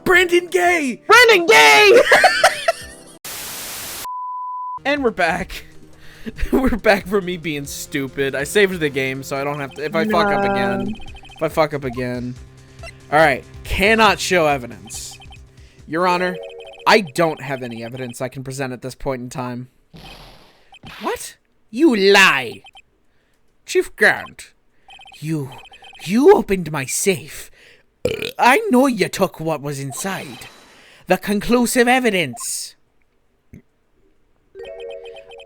Brandon Gay! Brandon Gay! And we're back. We're back for me being stupid. I saved the game so I don't have to, if I fuck up again. Alright, cannot show evidence. Your Honor, I don't have any evidence I can present at this point in time. What? You lie! Chief Grant, you opened my safe. I know you took what was inside. The conclusive evidence.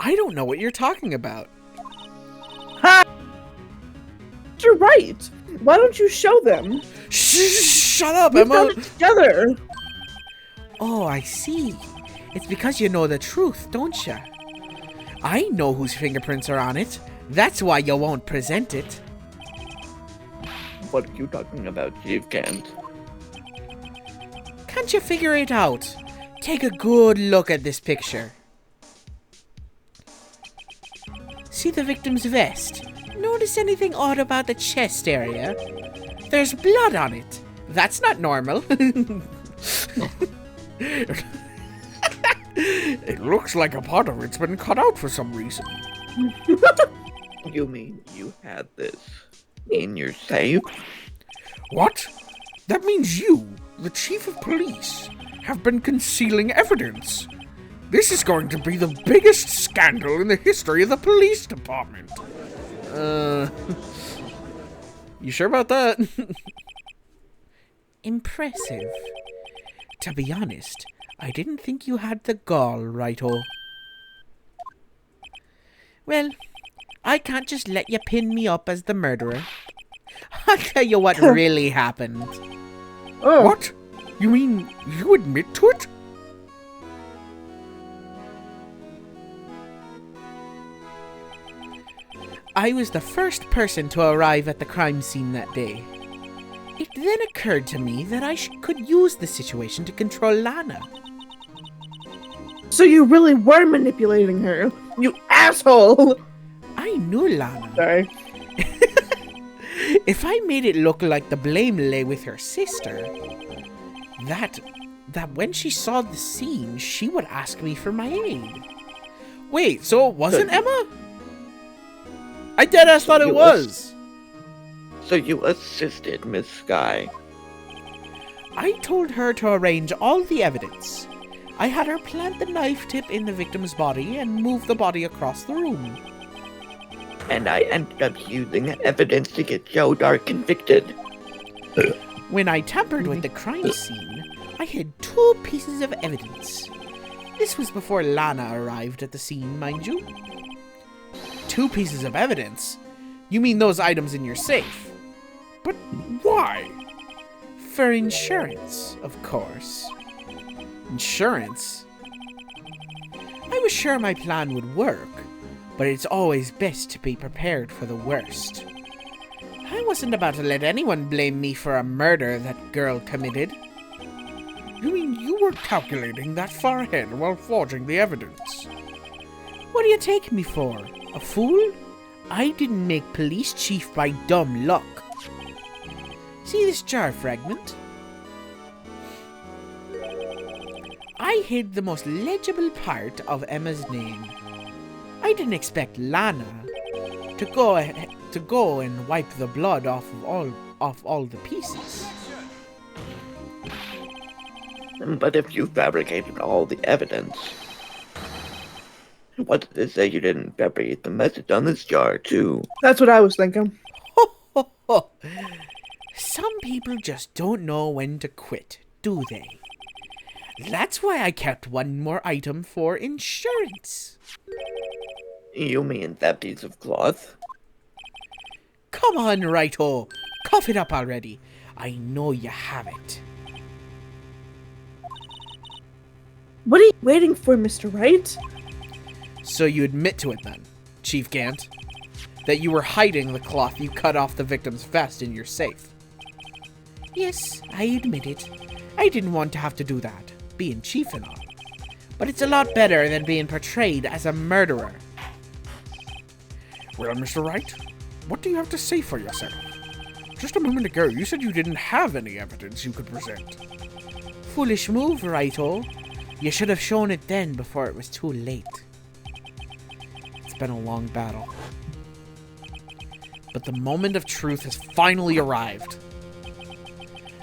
I don't know what you're talking about. Ha! You're right. Why don't you show them? Shut up, We've Emma. done it together. Oh, I see. It's because you know the truth, don't you? I know whose fingerprints are on it. That's why you won't present it. What are you talking about, Chief Kent? Can't you figure it out? Take a good look at this picture. See the victim's vest? Notice anything odd about the chest area? There's blood on it. That's not normal. It looks like a part of it's been cut out for some reason. You mean you had this in your safe? What? That means you, the chief of police, have been concealing evidence. This is going to be the biggest scandal in the history of the police department. You sure about that? Impressive. To be honest, I didn't think you had the gall, righto. Well, I can't just let you pin me up as the murderer. I'll tell you what really happened. Oh. What? You mean you admit to it? I was the first person to arrive at the crime scene that day. It then occurred to me that I could use the situation to control Lana. So you really were manipulating her, you asshole! I knew Lana. Sorry. If I made it look like the blame lay with her sister, that when she saw the scene, she would ask me for my aid. Wait, so it wasn't Emma? I deadass thought it was. So you assisted Miss Sky. I told her to arrange all the evidence. I had her plant the knife tip in the victim's body and move the body across the room. And I ended up using evidence to get Joe Dark convicted. When I tampered with the crime scene, I hid 2 pieces of evidence. This was before Lana arrived at the scene, mind you. 2 pieces of evidence? You mean those items in your safe? But why? For insurance, of course. Insurance? I was sure my plan would work, but it's always best to be prepared for the worst. I wasn't about to let anyone blame me for a murder that girl committed. You mean you were calculating that far ahead while forging the evidence? What do you take me for? A fool? I didn't make police chief by dumb luck. See this jar fragment? I hid the most legible part of Emma's name. I didn't expect Lana to go and wipe the blood off all the pieces. But if you fabricated all the evidence, what did it say you didn't fabricate the message on this jar, too? That's what I was thinking. Some people just don't know when to quit, do they? That's why I kept one more item for insurance. You mean that piece of cloth? Come on, righto. Cough it up already. I know you have it. What are you waiting for, Mr. Wright? So you admit to it then, Chief Gant, that you were hiding the cloth you cut off the victim's vest in your safe. Yes, I admit it. I didn't want to have to do that, being chief and all. But it's a lot better than being portrayed as a murderer. Well, Mr. Wright, what do you have to say for yourself? Just a moment ago, you said you didn't have any evidence you could present. Foolish move, Righto. You should have shown it then before it was too late. It's been a long battle. But the moment of truth has finally arrived.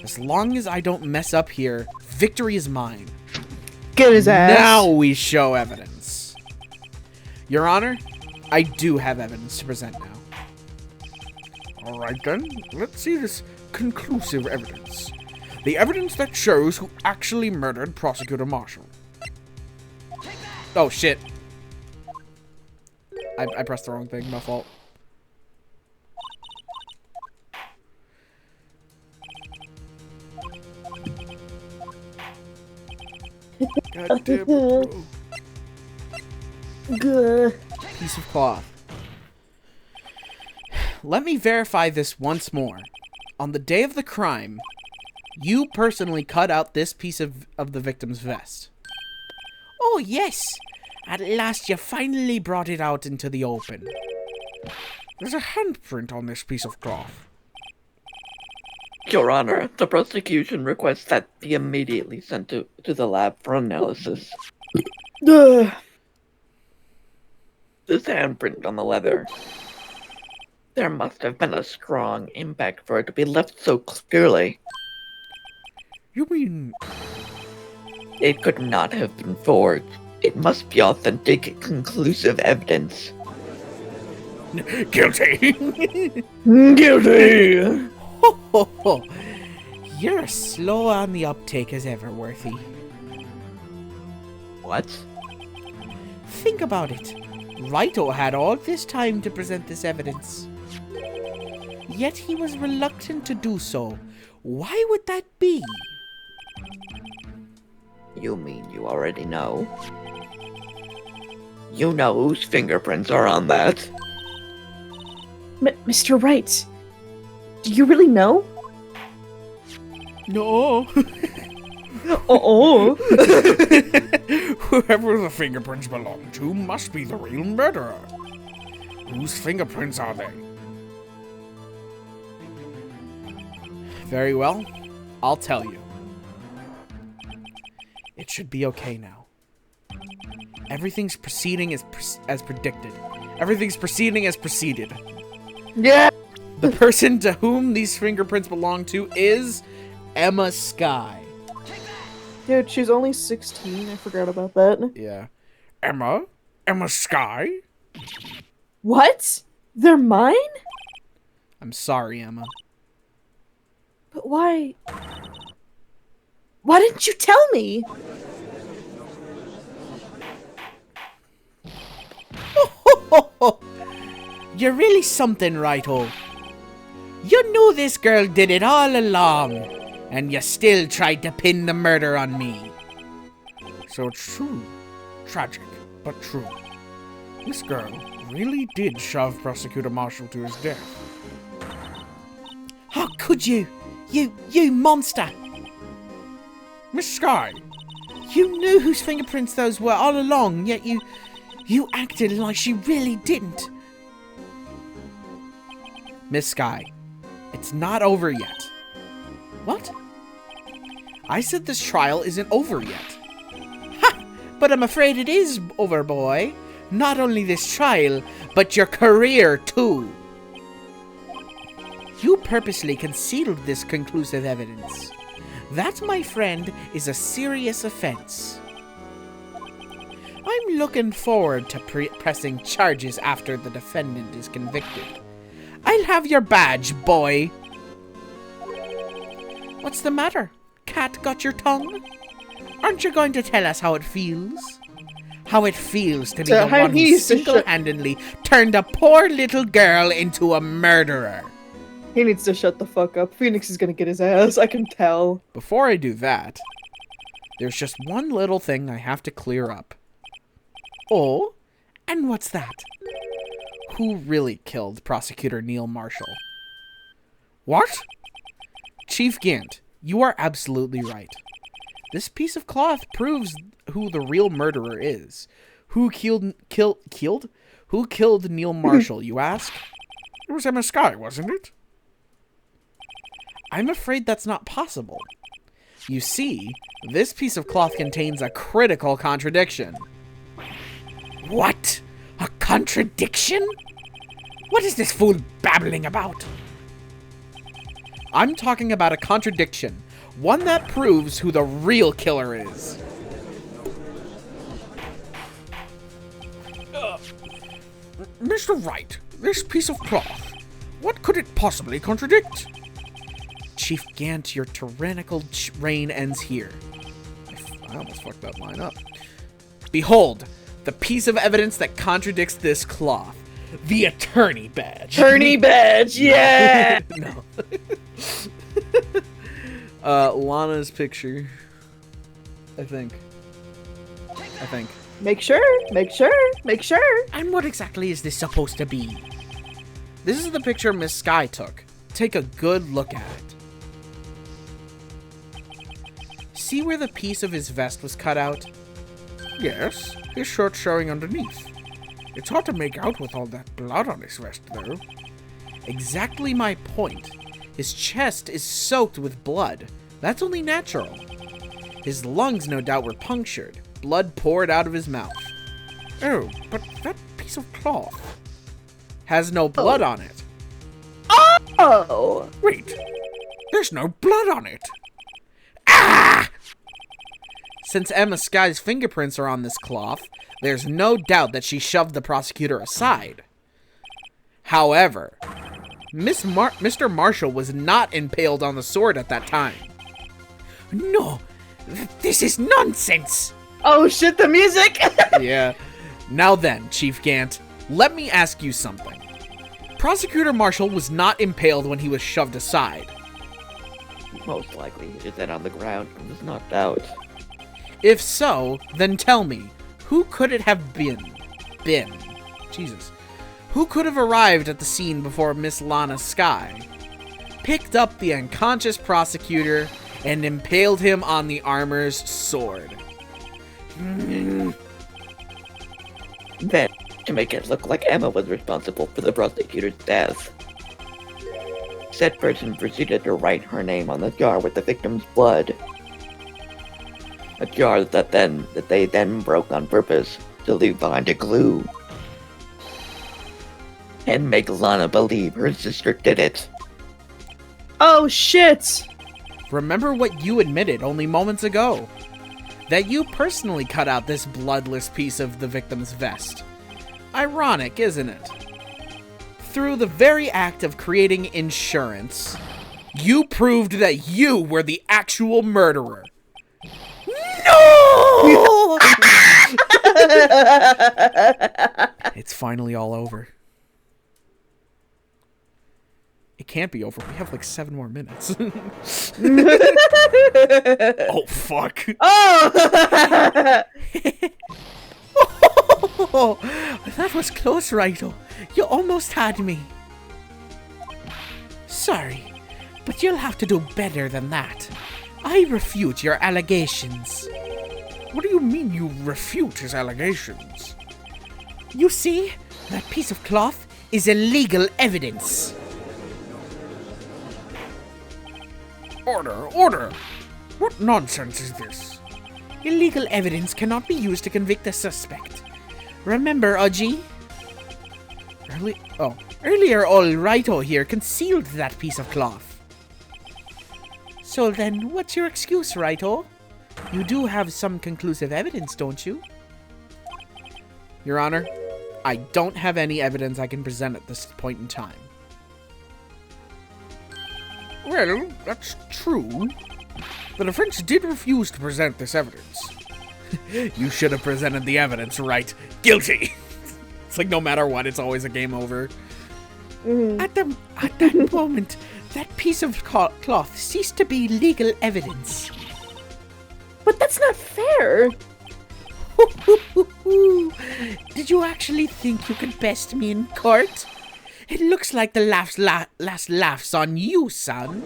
As long as I don't mess up here, victory is mine. Get his ass. Now we show evidence. Your Honor, I do have evidence to present now. All right then, let's see this conclusive evidence. The evidence that shows who actually murdered Prosecutor Marshall. Oh shit. I pressed the wrong thing, my fault. God damn it, bro. Good. Piece of cloth. Let me verify this once more. On the day of the crime, you personally cut out this piece of the victim's vest. Oh, yes. At last you finally brought it out into the open. There's a handprint on this piece of cloth. Your Honor, the prosecution requests that be immediately sent to the lab for analysis. Ugh. This handprint on the leather. There must have been a strong impact for it to be left so clearly. You mean... It could not have been forged. It must be authentic, conclusive evidence. Guilty! Guilty. Ho, ho, ho. You're as slow on the uptake as ever, Worthy. What? Think about it. Righto had all this time to present this evidence. Yet he was reluctant to do so. Why would that be? You mean you already know? You know whose fingerprints are on that? Mr. Wright, do you really know? No. Oh. Whoever the fingerprints belong to must be the real murderer. Whose fingerprints are they? Very well. I'll tell you. It should be okay now. Everything's proceeding as predicted. Everything's proceeding as preceded. Yeah. The person to whom these fingerprints belong to is Emma Skye. Dude, she's only 16. I forgot about that. Yeah. Emma? Emma Skye? What? They're mine? I'm sorry, Emma. But why? Why didn't you tell me? You're really something, Righto. You knew this girl did it all along, and you still tried to pin the murder on me. So it's true. Tragic, but true. This girl really did shove Prosecutor Marshall to his death. How could you? You monster! Miss Skye! You knew whose fingerprints those were all along, yet you acted like she really didn't. Miss Skye, it's not over yet. What? I said this trial isn't over yet. Ha! But I'm afraid it is over, boy. Not only this trial, but your career, too. You purposely concealed this conclusive evidence. That, my friend, is a serious offense. I'm looking forward to pressing charges after the defendant is convicted. I'll have your badge, boy. What's the matter? Cat got your tongue? Aren't you going to tell us how it feels? How it feels to be the one who single-handedly turned a poor little girl into a murderer? He needs to shut the fuck up. Phoenix is gonna get his ass, I can tell. Before I do that, there's just one little thing I have to clear up. Oh? And what's that? Who really killed Prosecutor Neil Marshall? What? Chief Gant, you are absolutely right. This piece of cloth proves who the real murderer is. Who killed Neil Marshall, you ask? It was Emma Skye, wasn't it? I'm afraid that's not possible. You see, this piece of cloth contains a critical contradiction. What? A contradiction? What is this fool babbling about? I'm talking about a contradiction. One that proves who the real killer is. Mr. Wright, this piece of cloth, what could it possibly contradict? Chief Gant, your tyrannical reign ends here. I almost fucked that line up. Behold, the piece of evidence that contradicts this cloth. The attorney badge. Attorney badge, yeah! No. Lana's picture. I think. Make sure. And what exactly is this supposed to be? This is the picture Miss Sky took. Take a good look at it. See where the piece of his vest was cut out? Yes, his shirt showing underneath. It's hard to make out with all that blood on his vest, though. Exactly my point. His chest is soaked with blood. That's only natural. His lungs, no doubt, were punctured. Blood poured out of his mouth. Oh, but that piece of cloth has no blood on it. Oh! Wait, there's no blood on it. Ah! Since Emma Sky's fingerprints are on this cloth, there's no doubt that she shoved the prosecutor aside. However, Mr. Marshall was not impaled on the sword at that time. No, this is nonsense. Oh shit, the music! Yeah. Now then, Chief Gant, let me ask you something. Prosecutor Marshall was not impaled when he was shoved aside. Most likely he did that on the ground and was knocked out. If so, then tell me, who could it have been? Jesus. Who could have arrived at the scene before Miss Lana Sky, picked up the unconscious prosecutor, and impaled him on the armor's sword? Then, to make it look like Emma was responsible for the prosecutor's death, said person proceeded to write her name on the jar with the victim's blood. A jar that they then broke on purpose to leave behind a clue and make Lana believe her sister did it. Oh shit! Remember what you admitted only moments ago. That you personally cut out this bloodless piece of the victim's vest. Ironic, isn't it? Through the very act of creating insurance, you proved that you were the actual murderer. No! It's finally all over. It can't be over. We have like 7 more minutes. Oh, fuck. Oh! Oh, that was close, Righto. You almost had me. Sorry, but you'll have to do better than that. I refute your allegations. What do you mean you refute his allegations? You see, that piece of cloth is illegal evidence. Order! What nonsense is this? Illegal evidence cannot be used to convict a suspect. Remember, Udgy? Earlier, all Righto here concealed that piece of cloth. So then, what's your excuse, Righto? You do have some conclusive evidence, don't you? Your Honor, I don't have any evidence I can present at this point in time. Well, that's true. The defense did refuse to present this evidence. You should have presented the evidence, right? Guilty! It's like no matter what, it's always a game over. At that moment, that piece of cloth ceased to be legal evidence. But that's not fair! Did you actually think you could best me in court? It looks like the last laugh's on you, son.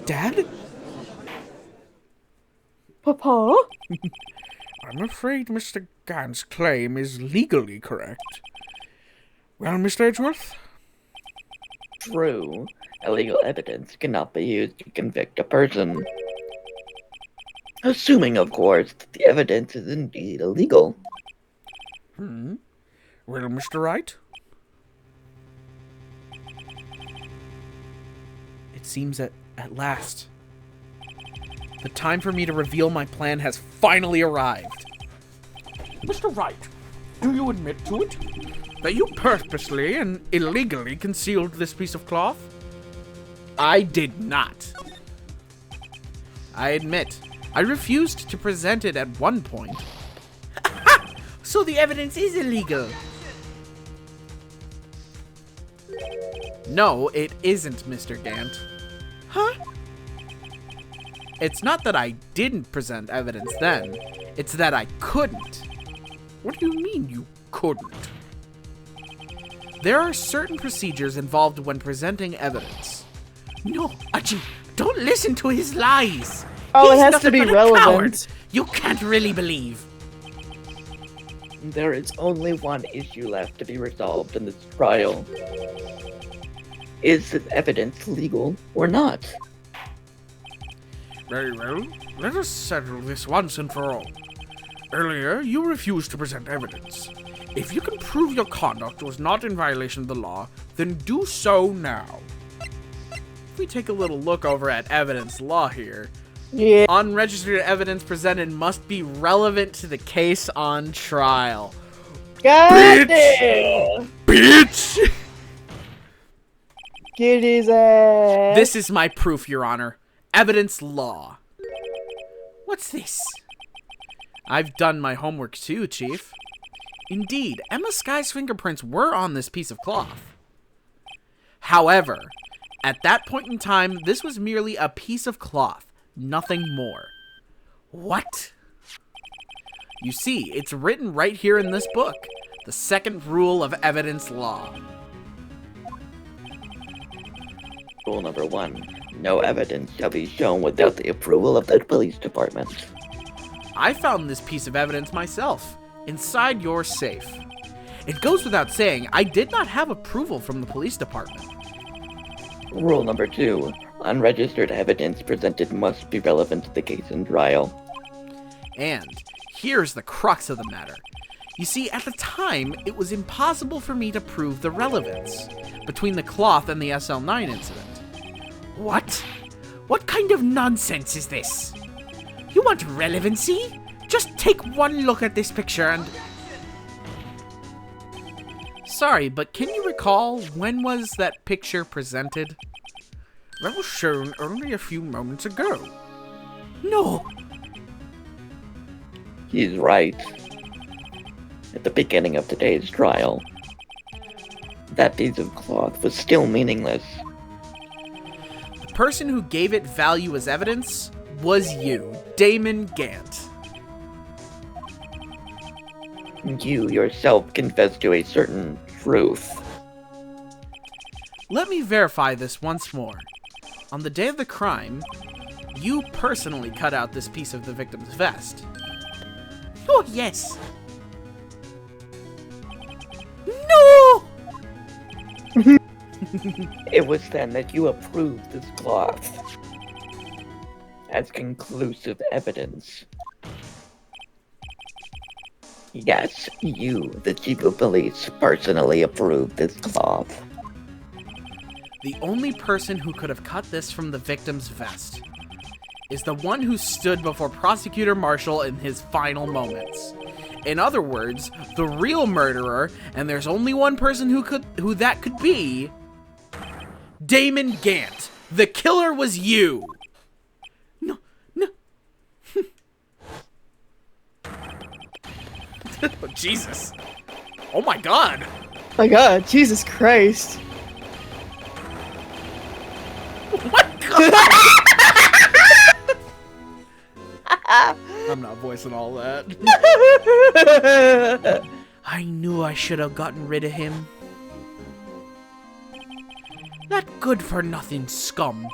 Dad? Papa? I'm afraid Mr. Gant's claim is legally correct. Well, Mr. Edgeworth, True, illegal evidence cannot be used to convict a person. Assuming, of course, that the evidence is indeed illegal. Well, Mr. Wright? It seems that, at last, the time for me to reveal my plan has finally arrived. Mr. Wright, do you admit to it? That you purposely and illegally concealed this piece of cloth? I did not. I admit, I refused to present it at one point. So the evidence is illegal? No, it isn't, Mr. Gant. Huh? It's not that I didn't present evidence then. It's that I couldn't. What do you mean you couldn't? There are certain procedures involved when presenting evidence. No, Achi, don't listen to his lies. Oh, He's it has to be relevant. Coward. You can't really believe. There is only one issue left to be resolved in this trial. Is this evidence legal or not? Very well. Let us settle this once and for all. Earlier, you refused to present evidence. If you can prove your conduct was not in violation of the law, then do so now. If we take a little look over at evidence law here, Yeah. unregistered evidence presented must be relevant to the case on trial. God damn! Bitch! Get his ass. This is my proof, Your Honor. Evidence law. What's this? I've done my homework too, Chief. Indeed, Emma Sky's fingerprints were on this piece of cloth. However, at that point in time, this was merely a piece of cloth, nothing more. What? You see, it's written right here in this book, the second rule of evidence law. Rule number 1. No evidence shall be shown without the approval of the police department. I found this piece of evidence myself, inside your safe. It goes without saying, I did not have approval from the police department. Rule number 2. Unregistered evidence presented must be relevant to the case in trial. And here's the crux of the matter. You see, at the time, it was impossible for me to prove the relevance between the cloth and the SL9 incident. What? What kind of nonsense is this? You want relevancy? Just take one look at this picture and... Sorry, but can you recall when was that picture presented? That was shown only a few moments ago. No! He's right. At the beginning of today's trial, that piece of cloth was still meaningless. The person who gave it value as evidence was you, Damon Gant. You yourself confessed to a certain truth. Let me verify this once more. On the day of the crime, you personally cut out this piece of the victim's vest. Oh, yes. No! It was then that you approved this cloth as conclusive evidence. Yes, you, the chief of police, personally approved this cloth. The only person who could have cut this from the victim's vest is the one who stood before Prosecutor Marshall in his final moments. In other words, the real murderer, and there's only one person who that could be, Damon Gant. The killer was you. No. Oh, Jesus. Oh my God. My God, Jesus Christ. Oh my God. I'm not voicing all that. I knew I should have gotten rid of him. That good-for-nothing scum.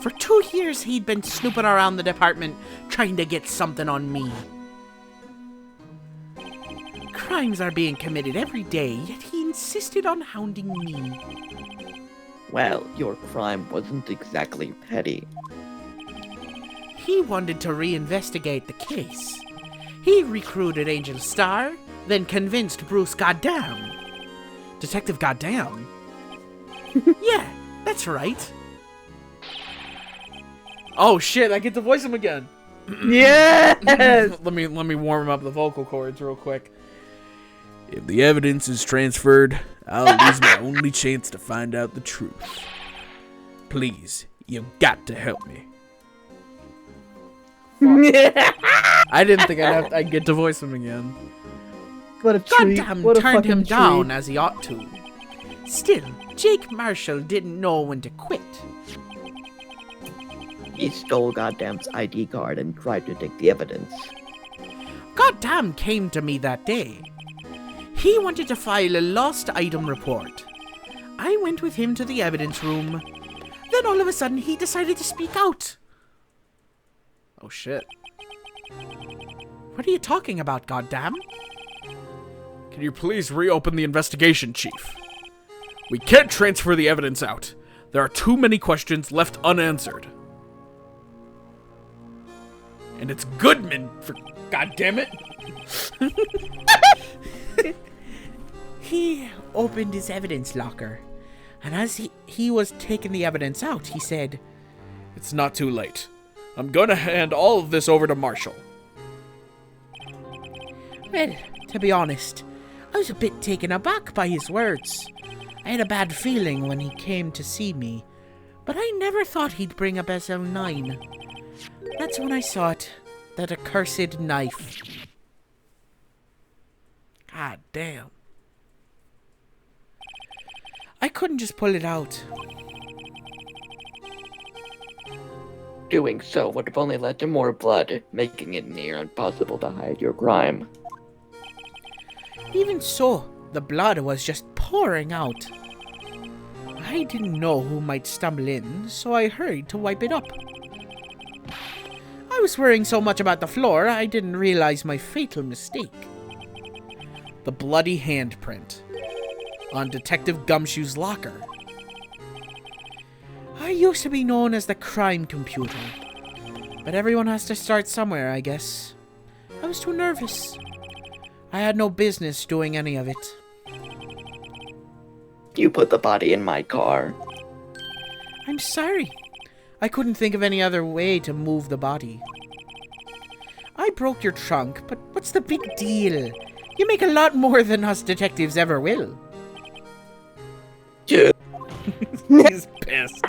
For 2 years he'd been snooping around the department trying to get something on me. Crimes are being committed every day, yet he insisted on hounding me. Well, your crime wasn't exactly petty. He wanted to reinvestigate the case. He recruited Angel Star, then convinced Bruce Goddamn. Detective Goddamn? Yeah, that's right. Oh shit, I get to voice him again. Yes! let me warm up the vocal cords real quick. If the evidence is transferred, I'll lose my only chance to find out the truth. Please, you've got to help me. I didn't think I'd get to voice him again. What a treat. Goddamn What a turned him fucking down treat. as he ought to. Still, Jake Marshall didn't know when to quit. He stole Goddamn's ID card and tried to take the evidence. Goddamn came to me that day. He wanted to file a lost item report. I went with him to the evidence room. Then all of a sudden he decided to speak out. Oh shit. What are you talking about, goddamn? Can you please reopen the investigation, Chief? We can't transfer the evidence out. There are too many questions left unanswered. And it's Goodman, for goddammit. He opened his evidence locker, and as he was taking the evidence out, he said, "It's not too late. I'm going to hand all of this over to Marshall." Well, to be honest, I was a bit taken aback by his words. I had a bad feeling when he came to see me, but I never thought he'd bring up SL9. That's when I saw it, that accursed knife. God damn. I couldn't just pull it out. Doing so would have only led to more blood, making it near impossible to hide your crime. Even so, the blood was just pouring out. I didn't know who might stumble in, so I hurried to wipe it up. I was worrying so much about the floor, I didn't realize my fatal mistake. The bloody handprint on Detective Gumshoe's locker. I used to be known as the crime computer, but everyone has to start somewhere, I guess. I was too nervous. I had no business doing any of it. You put the body in my car. I'm sorry. I couldn't think of any other way to move the body. I broke your trunk, but what's the big deal? You make a lot more than us detectives ever will. He's pissed.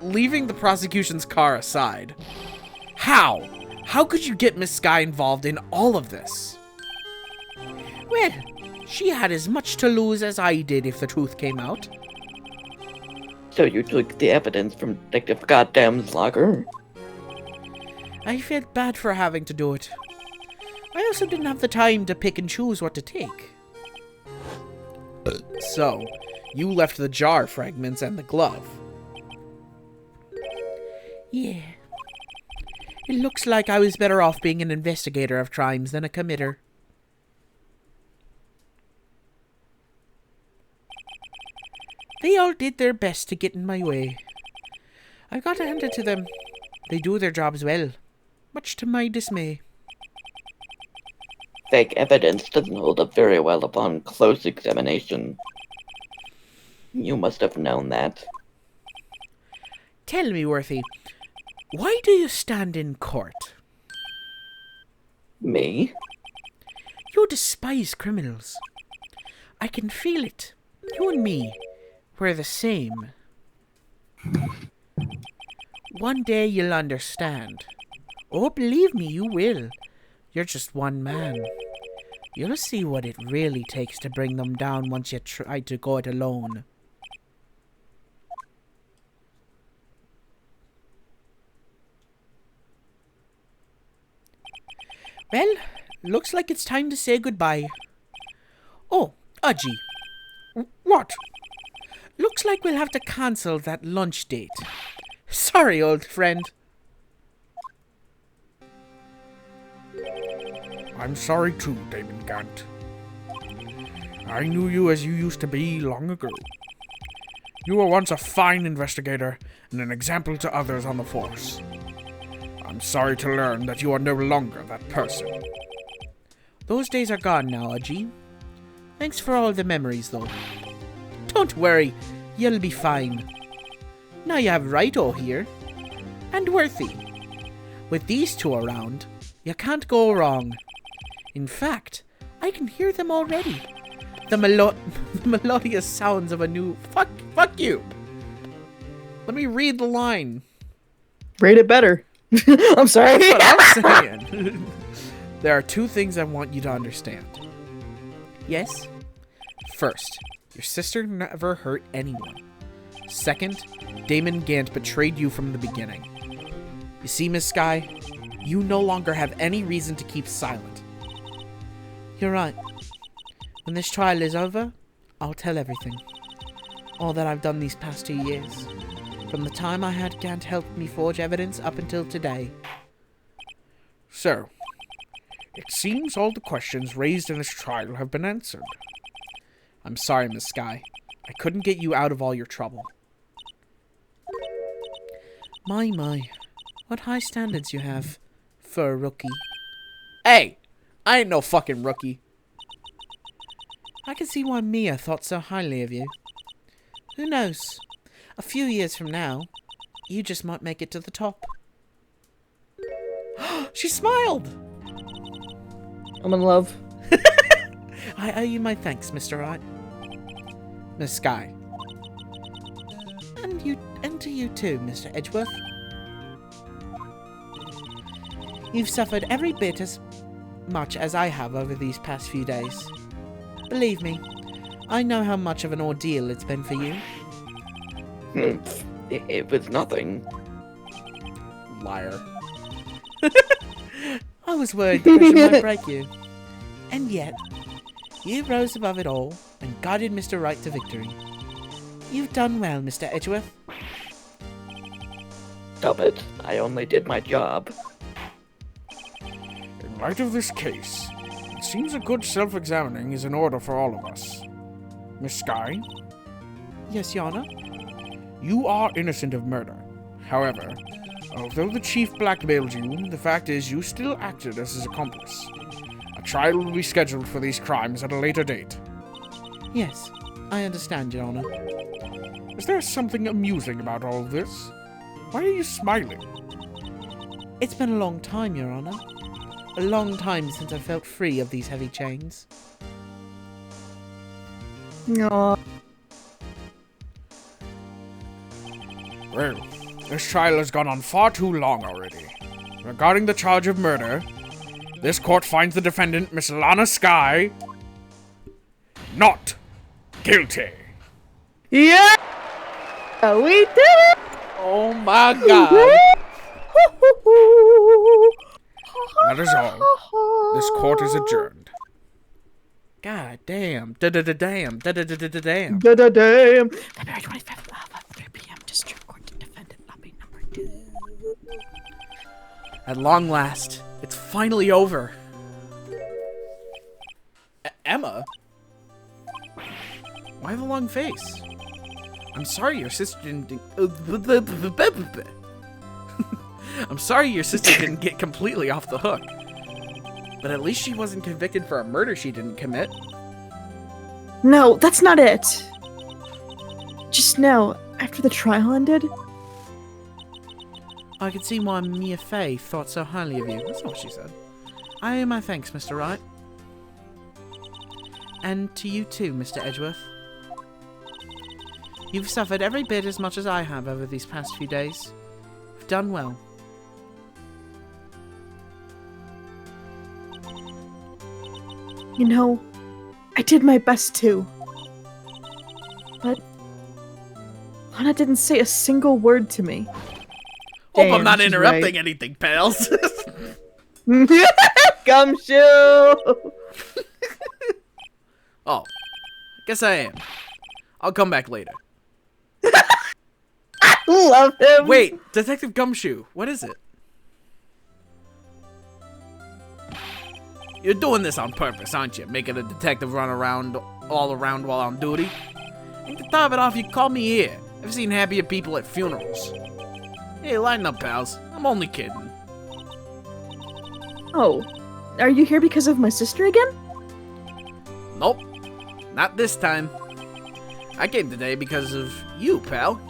Leaving the prosecution's car aside. How? How could you get Miss Sky involved in all of this? Well, she had as much to lose as I did if the truth came out. So you took the evidence from Detective Goddamn's locker? I felt bad for having to do it. I also didn't have the time to pick and choose what to take. So, you left the jar fragments and the glove. Yeah. It looks like I was better off being an investigator of crimes than a committer. They all did their best to get in my way. I've got to hand it to them. They do their jobs well, much to my dismay. Fake evidence doesn't hold up very well upon close examination. You must have known that. Tell me, Worthy, why do you stand in court? Me? You despise criminals. I can feel it. You and me, we're the same. One day you'll understand. Oh, believe me, you will. You're just one man. You'll see what it really takes to bring them down once you try to go it alone. Well, looks like it's time to say goodbye. Oh, Udgy. What? Looks like we'll have to cancel that lunch date. Sorry, old friend. I'm sorry too, Damon Gant. I knew you as you used to be long ago. You were once a fine investigator and an example to others on the force. I'm sorry to learn that you are no longer that person. Those days are gone now, Aji. Thanks for all the memories, though. Don't worry, you'll be fine. Now you have Righto here. And Worthy. With these two around, you can't go wrong. In fact, I can hear them already. The melodious sounds of a new... Fuck you! Let me read the line. Read it better. I'm sorry. That's what I'm saying. There are two things I want you to understand. Yes? First, your sister never hurt anyone. Second, Damon Gant betrayed you from the beginning. You see, Miss Sky, you no longer have any reason to keep silent. You're right. When this trial is over, I'll tell everything. All that I've done these past 2 years. From the time I had Gant help me forge evidence up until today. So, it seems all the questions raised in this trial have been answered. I'm sorry, Miss Sky. I couldn't get you out of all your trouble. My. What high standards you have for a rookie. Hey! I ain't no fucking rookie. I can see why Mia thought so highly of you. Who knows? A few years from now, you just might make it to the top. She smiled! I'm in love. I owe you my thanks, Mr. Wright. Miss Sky. And to you too, Mr. Edgeworth. You've suffered every bit as much as I have over these past few days. Believe me, I know how much of an ordeal it's been for you. It was nothing. Liar. I was worried the pressure might break you. And yet, you rose above it all and guided Mr. Wright to victory. You've done well, Mr. Edgeworth. Stop it. I only did my job. In light of this case, it seems a good self-examining is in order for all of us. Miss Sky, Yes, Your Honor? you are innocent of murder. However, although the chief blackmailed you, the fact is you still acted as his accomplice. A trial will be scheduled for these crimes at a later date. Yes, I understand, Your Honor. Is there something amusing about all of this? Why are you smiling? It's been a long time, Your Honor. A long time since I felt free of these heavy chains. No. Well, this trial has gone on far too long already. Regarding the charge of murder, this court finds the defendant, Miss Lana Sky, not guilty. Yeah! We did it! Oh my god! That is all. This court is adjourned. God damn. Damn. Damn. February 25th, 3 p.m. District Court to Defendant Lobby number 2. At long last, it's finally over. Emma? Why the long face? I'm sorry your sister didn't... I'm sorry your sister didn't get completely off the hook. But at least she wasn't convicted for a murder she didn't commit. No, that's not it. Just now, after the trial ended, I can see why Maya Fey thought so highly of you. That's not what she said. I owe my thanks, Mr. Wright. And to you too, Mr. Edgeworth. You've suffered every bit as much as I have over these past few days. You've done well. you know, I did my best too. But Lana didn't say a single word to me. Hope I'm not she's interrupting right. anything, pals. Gumshoe! Oh, guess I am. I'll come back later. Love him! Wait, Detective Gumshoe, what is it? You're doing this on purpose, aren't you? Making a detective run around all around while on duty? And to top it off, you called me here. I've seen happier people at funerals. Hey, lighten up, pals. I'm only kidding. Oh, are you here because of my sister again? Nope. Not this time. I came today because of you, pal.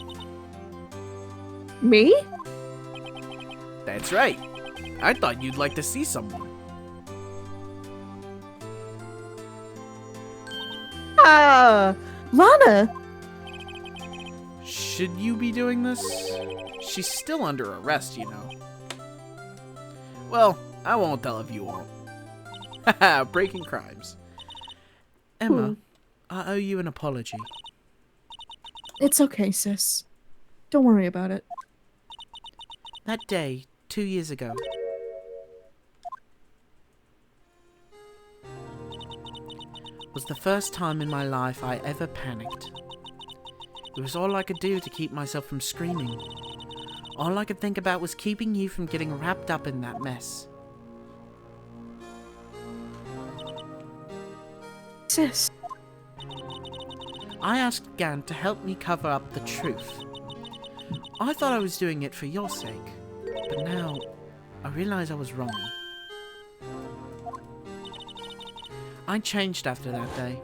Me? That's right. I thought you'd like to see someone. Lana! Should you be doing this? She's still under arrest, you know. Well, I won't tell if you won't. Haha, breaking crimes. Emma, I owe you an apology. It's okay, sis. Don't worry about it. That day, 2 years ago. Was the first time in my life I ever panicked. It was all I could do to keep myself from screaming. All I could think about was keeping you from getting wrapped up in that mess. Sis. I asked Gant to help me cover up the truth. I thought I was doing it for your sake, but now I realize I was wrong. I changed after that day.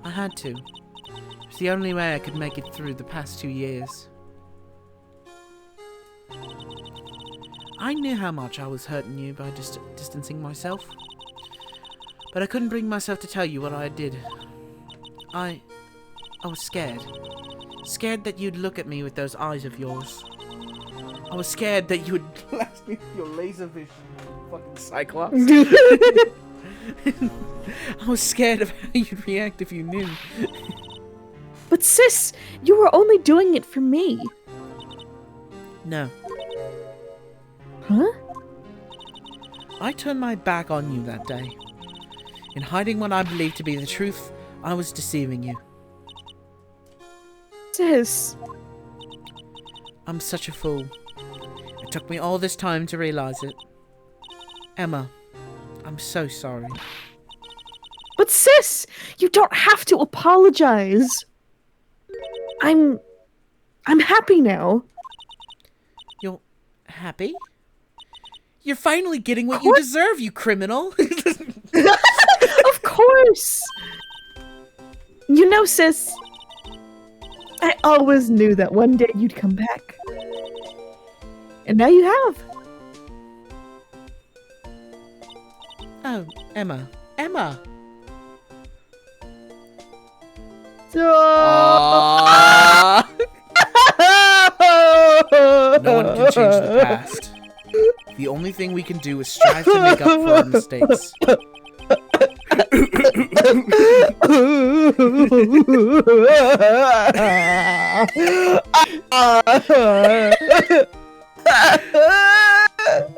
I had to. It was the only way I could make it through the past 2 years. I knew how much I was hurting you by distancing myself, but I couldn't bring myself to tell you what I did. I was scared. Scared that you'd look at me with those eyes of yours. I was scared that you would blast me with your laser vision, fucking Cyclops. I was scared of how you'd react if you knew. But sis, you were only doing it for me. No. Huh? I turned my back on you that day. In hiding what I believed to be the truth, I was deceiving you. Sis. I'm such a fool. It took me all this time to realize it. Emma, I'm so sorry. But sis, you don't have to apologize. I'm happy now. You're happy? You're finally getting what you deserve, you criminal! Of course! You know, sis, I always knew that one day you'd come back. And now you have. Oh, Emma. Emma! No one can change the past. The only thing we can do is strive to make up for our mistakes.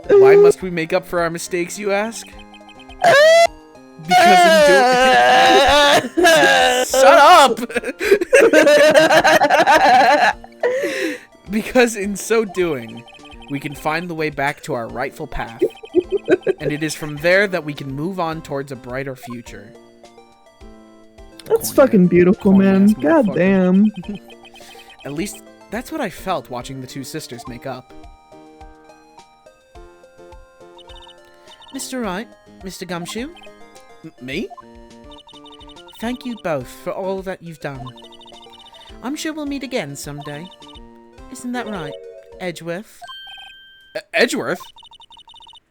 Why must we make up for our mistakes, you ask? Because in doing... Shut up! Because in so doing, we can find the way back to our rightful path. And it is from there that we can move on towards a brighter future. That's fucking beautiful, man. God damn. At least, that's what I felt watching the two sisters make up. Mr. Wright, Mr. Gumshoe? Me? Thank you both for all that you've done. I'm sure we'll meet again someday. Isn't that right, Edgeworth? Edgeworth?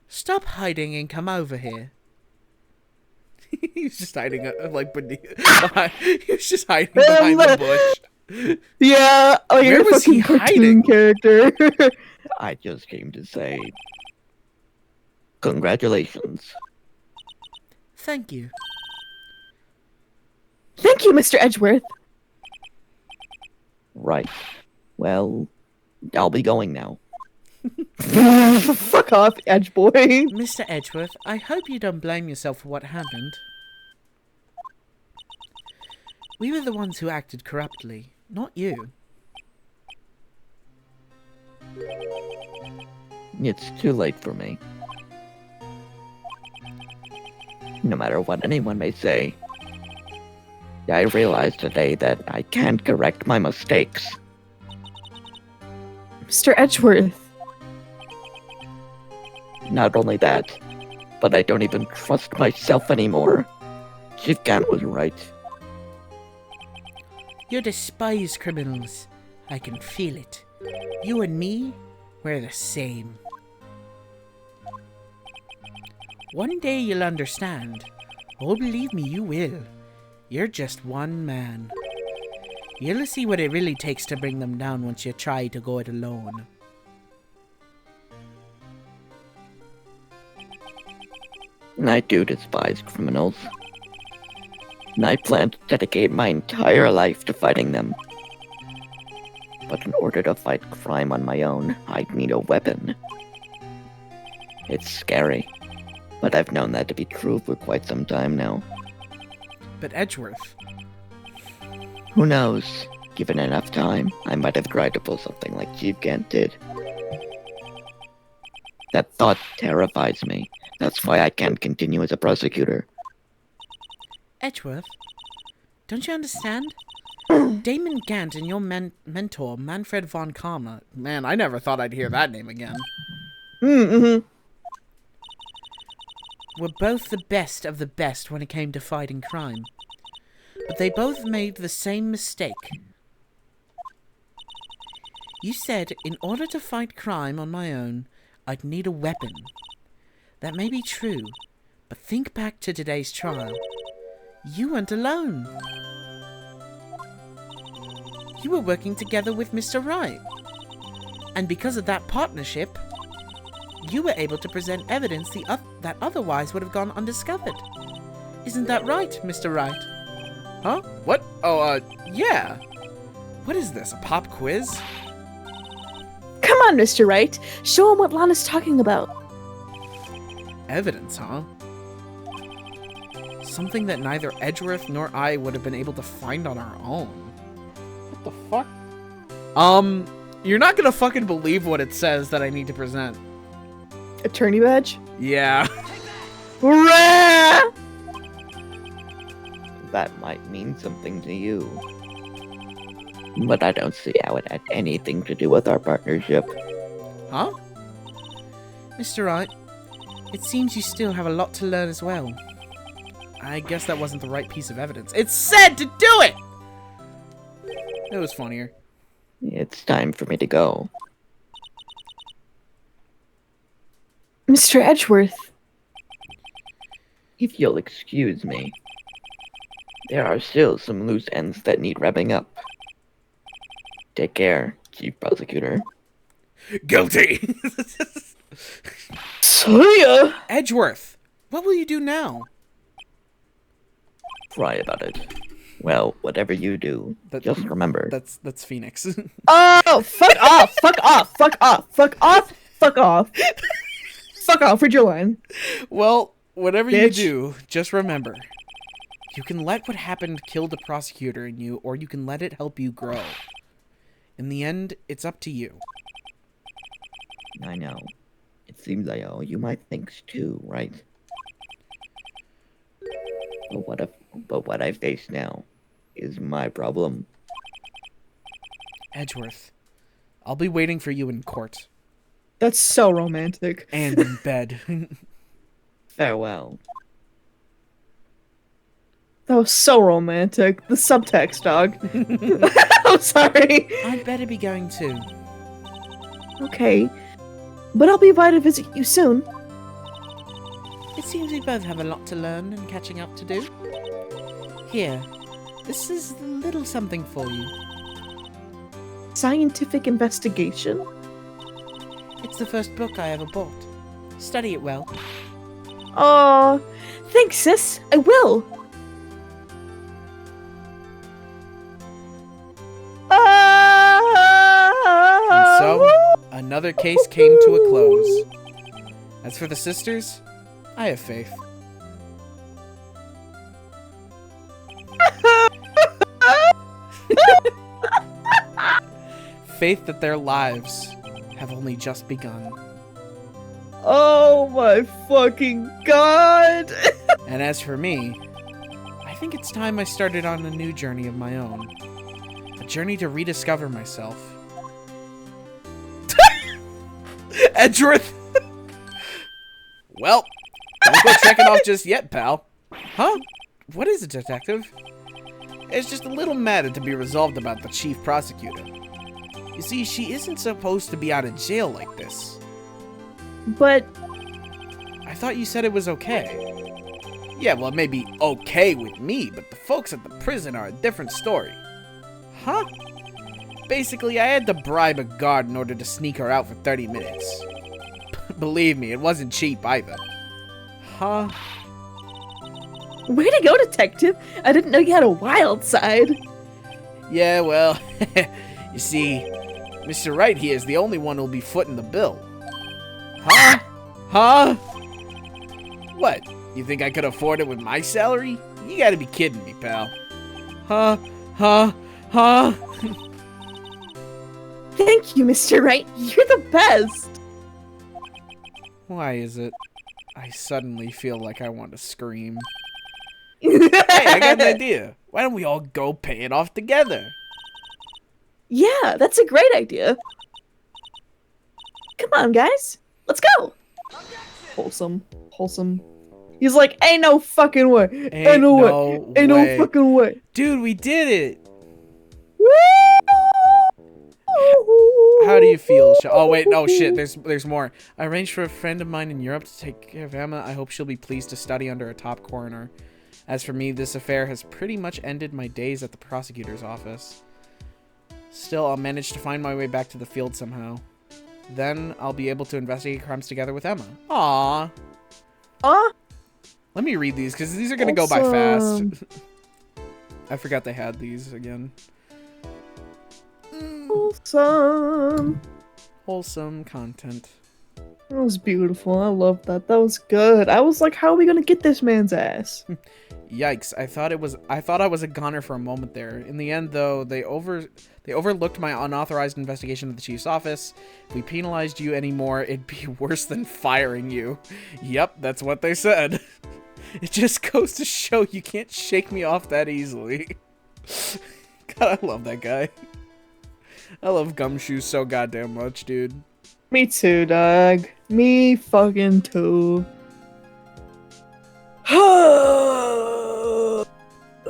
Stop hiding and come over here. He's just hiding, he was just hiding behind the bush. Yeah, like where a was he fucking hiding? Character. I just came to say congratulations. Thank you. Thank you, Mr. Edgeworth. Right. Well, I'll be going now. Fuck off, Edge boy. Mr. Edgeworth, I hope you don't blame yourself for what happened. We were the ones who acted corruptly, not you. It's too late for me. No matter what anyone may say, I realized today that I can't correct my mistakes. Mr. Edgeworth. Not only that, but I don't even trust myself anymore. Chief Gan was right. You despise criminals. I can feel it. You and me, we're the same. One day you'll understand. Oh, believe me, you will. You're just one man. You'll see what it really takes to bring them down once you try to go it alone. I do despise criminals. And I plan to dedicate my entire life to fighting them. But in order to fight crime on my own, I'd need a weapon. It's scary, but I've known that to be true for quite some time now. But Edgeworth... Who knows? Given enough time, I might have tried to pull something like Chief Gant did. That thought terrifies me. That's why I can't continue as a prosecutor. Edgeworth, don't you understand? Damon Gant and your mentor, Manfred Von Karma. Man, I never thought I'd hear that name again. Mm-hmm. Were both the best of the best when it came to fighting crime. But they both made the same mistake. You said, in order to fight crime on my own, I'd need a weapon. That may be true, but think back to today's trial. You weren't alone. You were working together with Mr. Wright. And because of that partnership, you were able to present evidence that otherwise would have gone undiscovered. Isn't that right, Mr. Wright? Huh? What? Oh, yeah. What is this, a pop quiz? Come on, Mr. Wright. Show him what Lana's talking about. Evidence, huh? Something that neither Edgeworth nor I would have been able to find on our own. What the fuck? You're not gonna fucking believe what it says that I need to present. Attorney badge? Yeah. Rah! That might mean something to you. But I don't see how it had anything to do with our partnership. Huh? Mr. Wright, it seems you still have a lot to learn as well. I guess that wasn't the right piece of evidence. It said to do it! It was funnier. It's time for me to go. Mr. Edgeworth. If you'll excuse me. There are still some loose ends that need wrapping up. Take care, Chief Prosecutor. Guilty! See ya! Edgeworth, what will you do now? Cry about it. Well, whatever you do, just remember. That's Phoenix. Oh, fuck off! Fuck off! Fuck off! Fuck off! Fuck off! Fuck off! Read your line. Well, whatever Bitch. you do, just remember. You can let what happened kill the prosecutor in you, or you can let it help you grow. In the end, it's up to you. I know. It seems I owe you my thanks too, right? But what I face now is my problem. Edgeworth, I'll be waiting for you in court. That's so romantic. And in bed. Farewell. That was so romantic. The subtext, dog. I'm sorry. I'd better be going too. Okay. But I'll be invited to visit you soon. It seems we both have a lot to learn and catching up to do. Here, this is a little something for you. Scientific investigation? It's the first book I ever bought. Study it well. Oh, thanks, sis. I will. And so, another case came to a close. As for the sisters, I have faith. Faith that their lives have only just begun. Oh my fucking god! And as for me, I think it's time I started on a new journey of my own. A journey to rediscover myself. Edgeworth! Well, don't go checking off just yet, pal. Huh? What is it, detective? It's just a little matter to be resolved about the chief prosecutor. You see, she isn't supposed to be out of jail like this. But I thought you said it was okay. Yeah, well, it may be okay with me, but the folks at the prison are a different story. Huh? Basically, I had to bribe a guard in order to sneak her out for 30 minutes. Believe me, it wasn't cheap either. Huh? way to go, detective. I didn't know you had a wild side. Yeah, well, you see, Mr. Wright here is the only one who'll be footing the bill. Huh? Huh? What? You think I could afford it with my salary? You gotta be kidding me, pal. Huh? Huh? Huh? Thank you, Mr. Wright. You're the best. Why is it I suddenly feel like I want to scream? Hey, I got an idea. Why don't we all go pay it off together? Yeah, that's a great idea. Come on, guys. Let's go. Wholesome. Wholesome. He's like, ain't no fucking way. Ain't no way. Ain't no fucking way. Dude, we did it. Woo! How do you feel? Oh wait, no shit. There's more. I arranged for a friend of mine in Europe to take care of Emma. I hope she'll be pleased to study under a top coroner. As for me, this affair has pretty much ended my days at the prosecutor's office. Still, I'll manage to find my way back to the field somehow. Then I'll be able to investigate crimes together with Emma. Aww. Let me read these because these are gonna go by fast. I forgot they had these again. Wholesome. Wholesome content. That was beautiful. I love that. That was good. I was like, how are we gonna get this man's ass? Yikes! I thought I was a goner for a moment there. In the end, though, they overlooked my unauthorized investigation of the chief's office. If we penalized you anymore, it'd be worse than firing you. Yep, that's what they said. It just goes to show you can't shake me off that easily. God, I love that guy. I love Gumshoe so goddamn much, dude. Me too, dog. Me fucking too.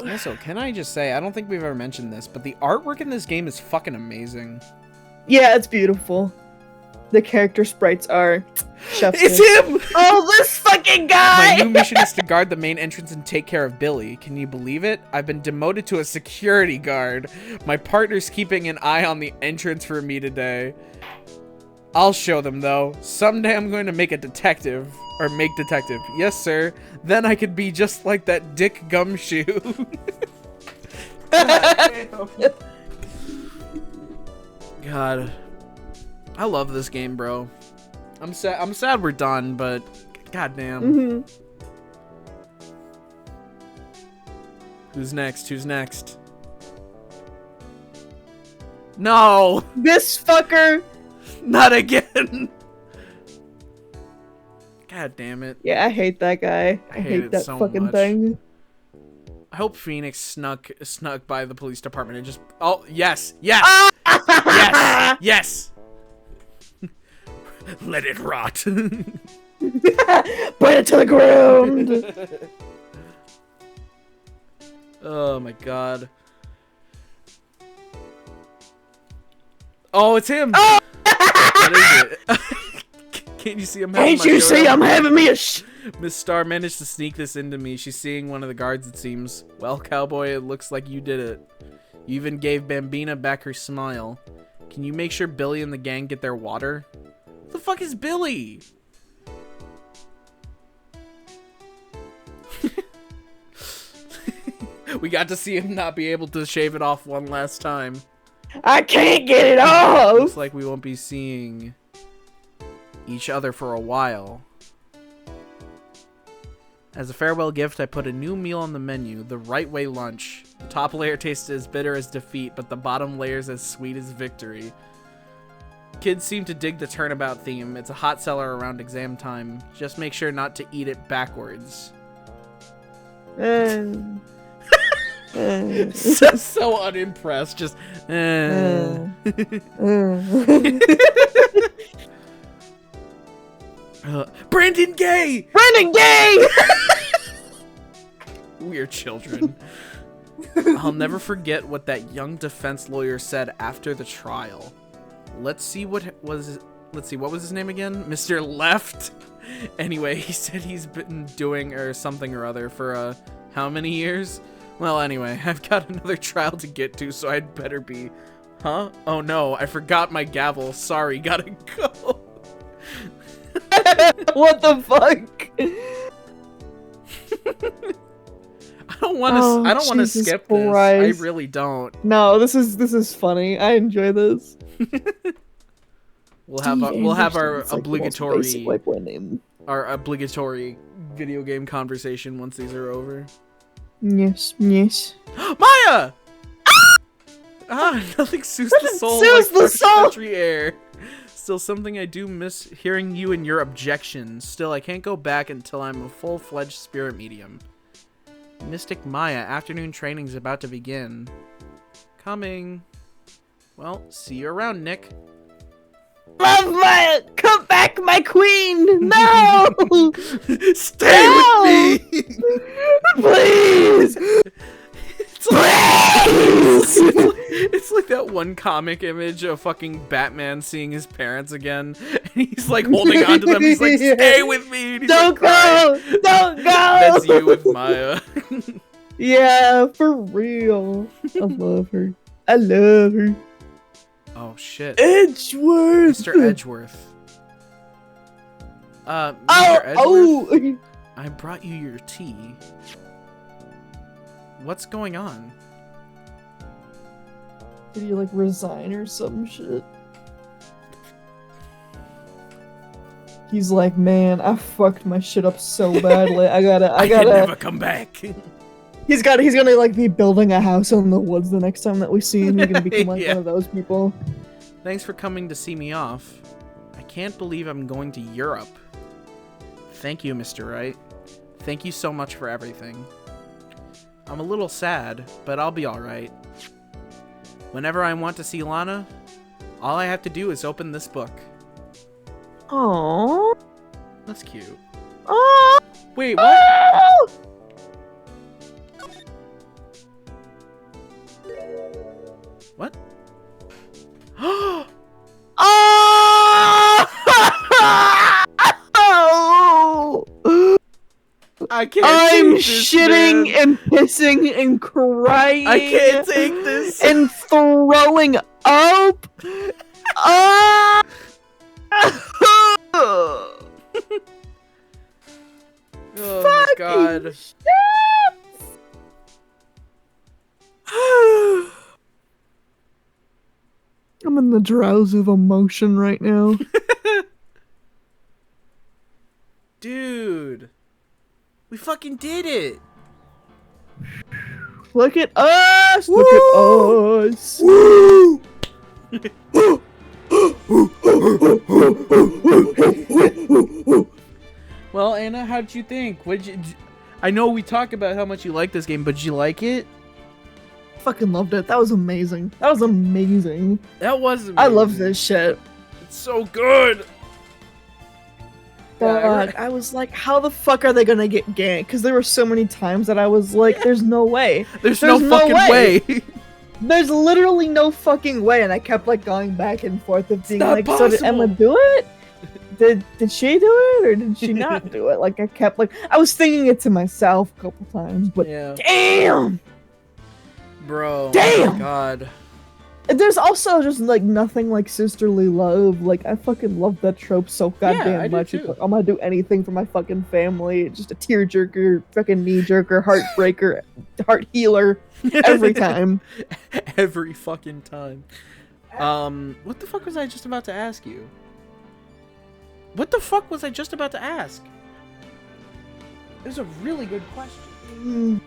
Also, can I just say, I don't think we've ever mentioned this, but the artwork in this game is fucking amazing. Yeah, it's beautiful. The character sprites are chef's It's kiss. him! Oh, this fucking guy! My new mission is to guard the main entrance and take care of Billy. Can you believe it? I've been demoted to a security guard. My partner's keeping an eye on the entrance for me today. I'll show them, though. Someday I'm going to make a detective. Or make detective. Yes, sir. Then I could be just like that Dick Gumshoe. God. I love this game, bro. I'm sad we're done, but goddamn. Mm-hmm. Who's next? Who's next? No! This fucker! Not again! God damn it. Yeah, I hate that guy. I hate it that so fucking much. thing. I hope Phoenix snuck by the police department and just... Oh, yes! Yes! Yes! Yes! Let it rot. Burn it to the ground! Oh my god. Oh, it's him! Oh! What is it? Can't you see him? Can't you see I'm having me a Miss Starr managed to sneak this into me. She's seeing one of the guards, it seems. Well, cowboy, it looks like you did it. You even gave Bambina back her smile. Can you make sure Billy and the gang get their water? What the fuck is Billy? We got to see him not be able to shave it off one last time. I can't get it off! Looks like we won't be seeing each other for a while. As a farewell gift, I put a new meal on the menu, the Right Way lunch. The top layer tasted as bitter as defeat, but the bottom layer's as sweet as victory. Kids seem to dig the turnabout theme. It's a hot seller around exam time. Just make sure not to eat it backwards. so unimpressed. Just. Brandon Gay! Brandon Gay! We're children. I'll never forget what that young defense lawyer said after the trial. Let's see, what was his name again? Mr. Left? Anyway, he said he's been doing or something or other for, how many years? Well, anyway, I've got another trial to get to, so I'd better be... Huh? Oh no, I forgot my gavel. Sorry, gotta go. What the fuck? I don't want to skip this. I really don't. No, this is funny. I enjoy this. We'll have our obligatory white boy name. Our obligatory video game conversation once these are over. Yes, yes. Maya! Nothing soothes the soul soothes like the soul! country air. Still something I do miss hearing you and your objections. Still, I can't go back until I'm a full-fledged spirit medium. Mystic Maya, afternoon training's about to begin. Coming. Well, see you around, Nick. Love Maya! Come back, my queen! No! Stay with me! Please! It's like that one comic image of fucking Batman seeing his parents again, and he's like holding on to them. He's like, "Stay with me!" And he's Don't go! Don't go! That's you with Maya. Yeah, for real. I love her. I love her. Oh shit, Edgeworth, Mr. Edgeworth. Mr. Edgeworth, I brought you your tea. What's going on? Did you like resign or some shit? He's like, man, I fucked my shit up so badly. I gotta never come back. He's gonna like be building a house in the woods the next time that we see him. He's gonna become like Yeah. one of those people. Thanks for coming to see me off. I can't believe I'm going to Europe. Thank you, Mr. Wright. Thank you so much for everything. I'm a little sad, but I'll be alright. Whenever I want to see Lana, all I have to do is open this book. Aww. That's cute. Aww. Wait, what? What? Oh! I can't I'm take this, shitting man. and pissing and crying. I can't take this. And throwing up. Oh my god. I'm in the drowse of emotion right now. Dude. We fucking did it. Look at us! Look at us! Woo! Well, Anna, how'd you think? I know we talk about how much you like this game, but did you like it? Fucking loved it. That was amazing. That was amazing. That was amazing. I love this shit. It's so good. God, I was like, how the fuck are they gonna get ganked? Because there were so many times that I was like, there's no way. There's no fucking way. There's literally no fucking way. And I kept like going back and forth of being like, possible. so did Emma do it? Did she do it or did she not do it? Like I kept like, I was thinking it to myself a couple times, but Yeah. damn! Bro. Damn! Oh my god. There's also just like nothing like sisterly love. Like I fucking love that trope so goddamn I do much. too. It's like, I'm gonna do anything for my fucking family. It's just a tearjerker, fucking knee jerker, heartbreaker, heart healer every time. Every fucking time. What the fuck was I just about to ask you? What the fuck was I just about to ask? It was a really good question.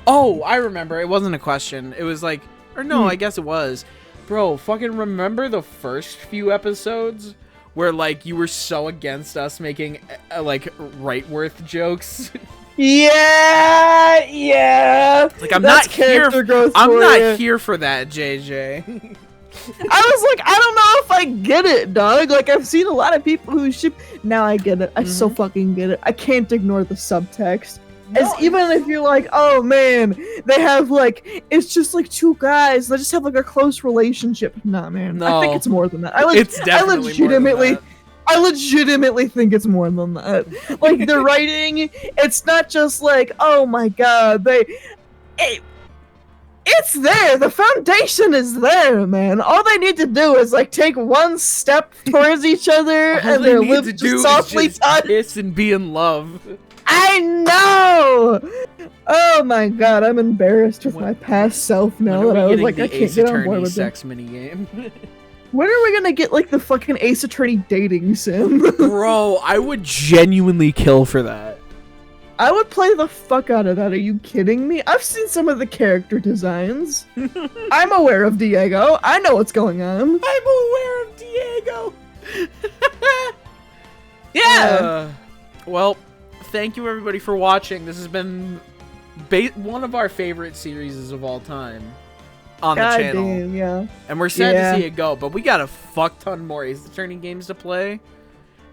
Oh, I remember. It wasn't a question. It was like, or no, I guess it was. Bro, fucking remember the first few episodes where like you were so against us making like Wrightworth jokes? Yeah. Like I'm That's not here. character growth I'm for not ya. here for that, JJ. I was like, I don't know if I get it, dog. Like, I've seen a lot of people who ship. Now I get it. I so fucking get it. I can't ignore the subtext. As even if you're like, oh man, they have like, it's just like two guys. They just have like a close relationship. Nah, man. No. I think it's more than that. It's definitely more than that. I legitimately think it's more than that. Like the writing, it's not just like, oh my god, it's there. The foundation is there, man. All they need to do is like take one step towards each other, and their lips just softly touch. Kiss and be in love. I know. Oh my god, I'm embarrassed with my past self now that I was like, I can't get on board with sex minigame. When are we gonna get like the fucking Ace Attorney dating sim? Bro, I would genuinely kill for that. I would play the fuck out of that. Are you kidding me? I've seen some of the character designs. I'm aware of Diego. I know what's going on. I'm aware of Diego. Yeah. Well, thank you everybody for watching. This has been one of our favorite series of all time on the channel. Damn, yeah. And we're sad to see it go, but we got a fuck ton more Ace Attorney games to play.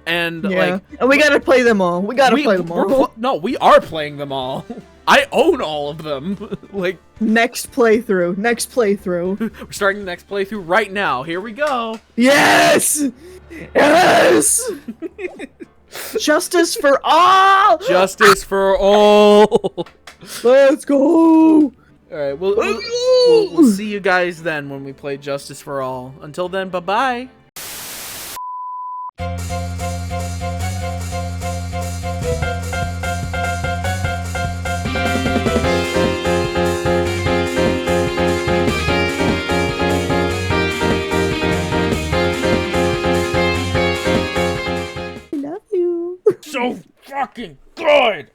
And like, and we gotta play them all. We gotta play them all. No, we are playing them all. I own all of them. Like next playthrough. Next playthrough. We're starting the next playthrough right now. Here we go. Yes. Yes. Justice for all. Justice for all. Let's go. All right, we'll see you guys then when we play Justice for All. Until then, bye-bye. I love you. So fucking good!